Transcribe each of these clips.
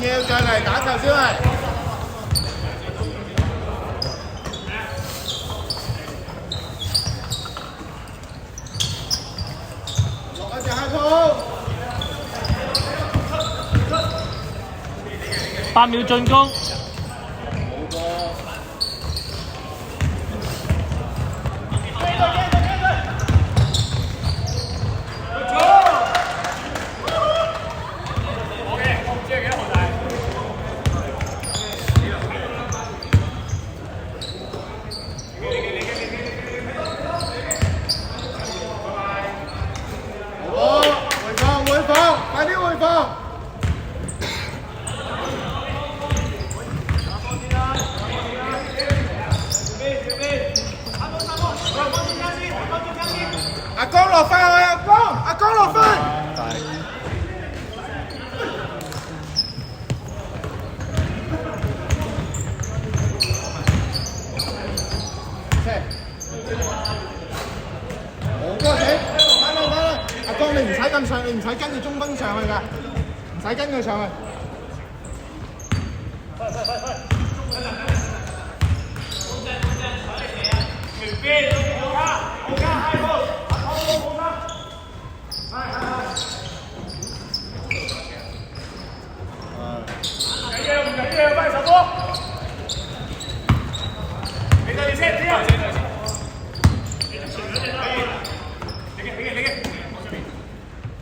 緊要再嚟打球先係。落一隻黑鋪。8秒進攻。快啲回放！阿江落翻去，阿江落翻。冇嗰個死，翻啦！阿江你唔使咁上，你唔使跟住中鋒上去㗎，唔使跟佢上去。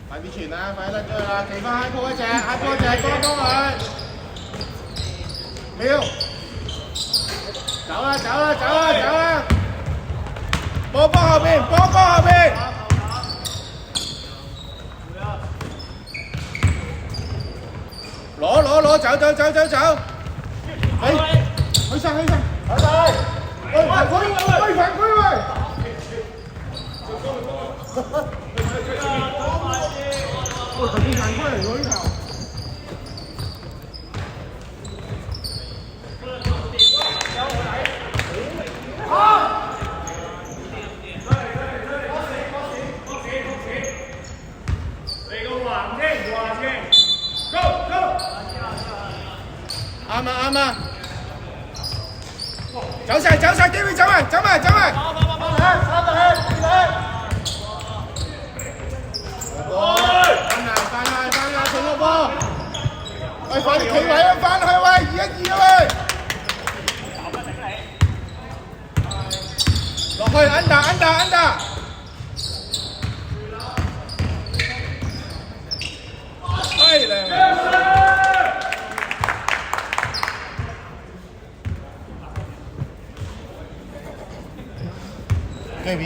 快啲傳啦，快得咗啦，企翻 high ball 一隻，幫佢。秒，走啦！波後邊，攞，走！去上！喂，犯規喂！頭先犯規嚟喎呢球。啱啊！走晒，機會走埋！翻嚟，停個波！喂，快啲企位啊！翻去喂，2-1啊喂！落去 under！ 犀利！雞尾。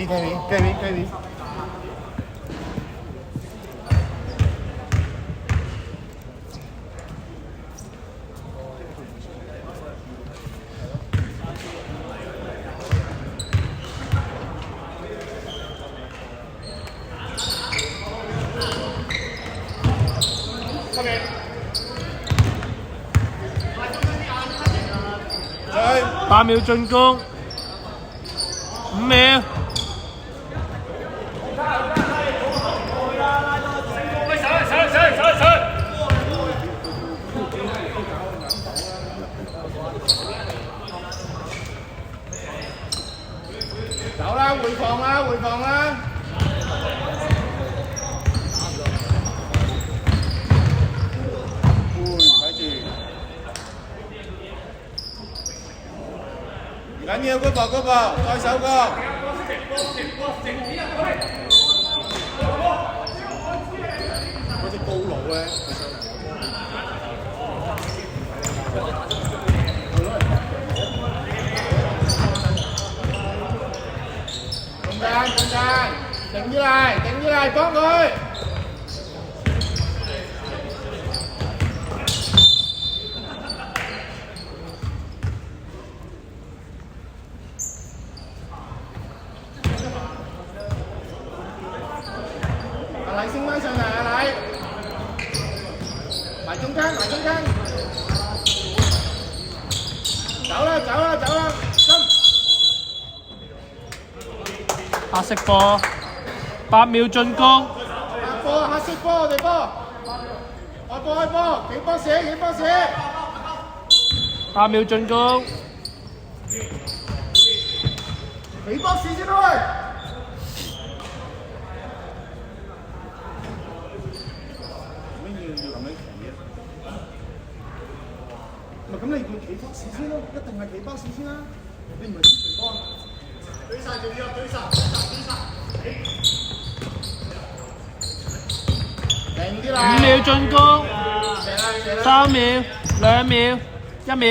8秒進攻，5秒。走啦，回防啦！睇住，唔緊要，嗰步，再手個。嗰隻高佬咧，定啲嚟，幫佢。阿禮升翻上嚟，阿禮，埋中間，走啦，黑色波，8秒進攻。黑色波，我哋波，開波，幾波射。8秒進攻。幾波射先啦喂！要咁樣企啊？唔係咁，你要企波士先咯，一定係企波士先啦。你唔係點傳波啊？對晒，定啲啦。5秒進攻。3秒、2秒、1秒。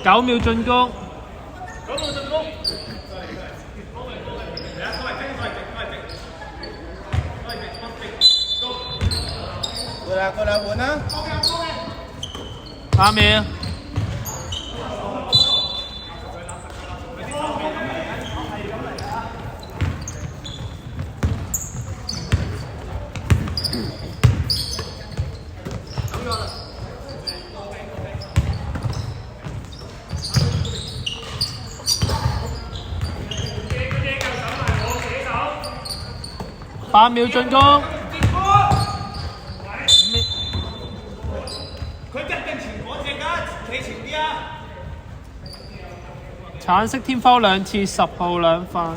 9秒進攻。過嚟換啦。8秒。8秒進攻。橙色天拋2次，10號2犯。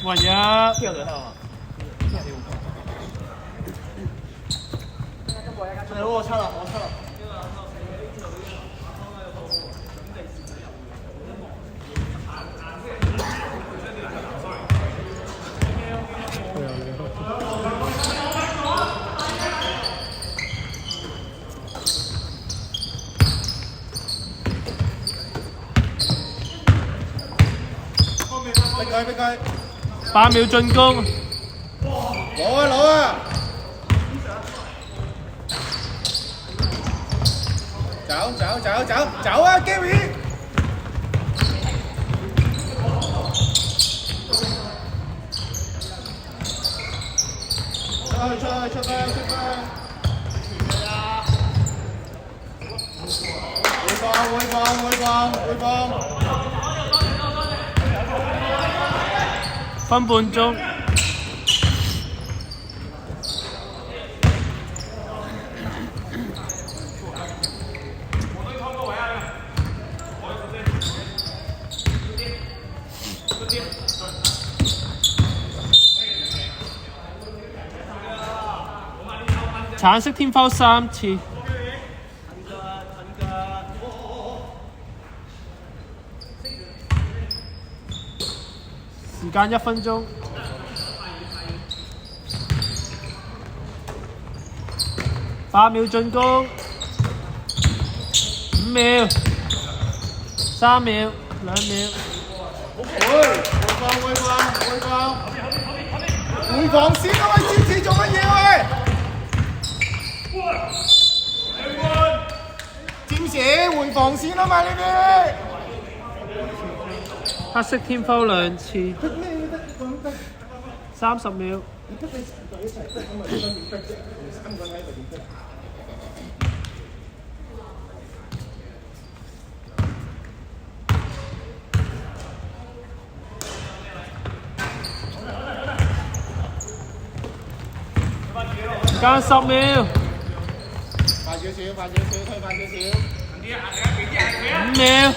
1-1。跳得到啊！我拆了。俾佢。8秒進攻。攞啊！走啊 ，Gary！ 出去！回放。分半鐘。橙色天拋3次。時間1分鐘。8秒進攻。5秒。3秒。2秒。回防先啊喂，支持做乜嘢喂？占士回防先啊嘛呢啲。黑色天拋2次。30秒。你不可以3個一齊逼咁啊！點解要逼啫？你3個喺度點逼？間10秒，快少少，快少少，推快少少。5秒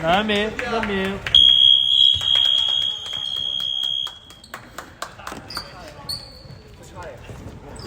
，2秒，1秒。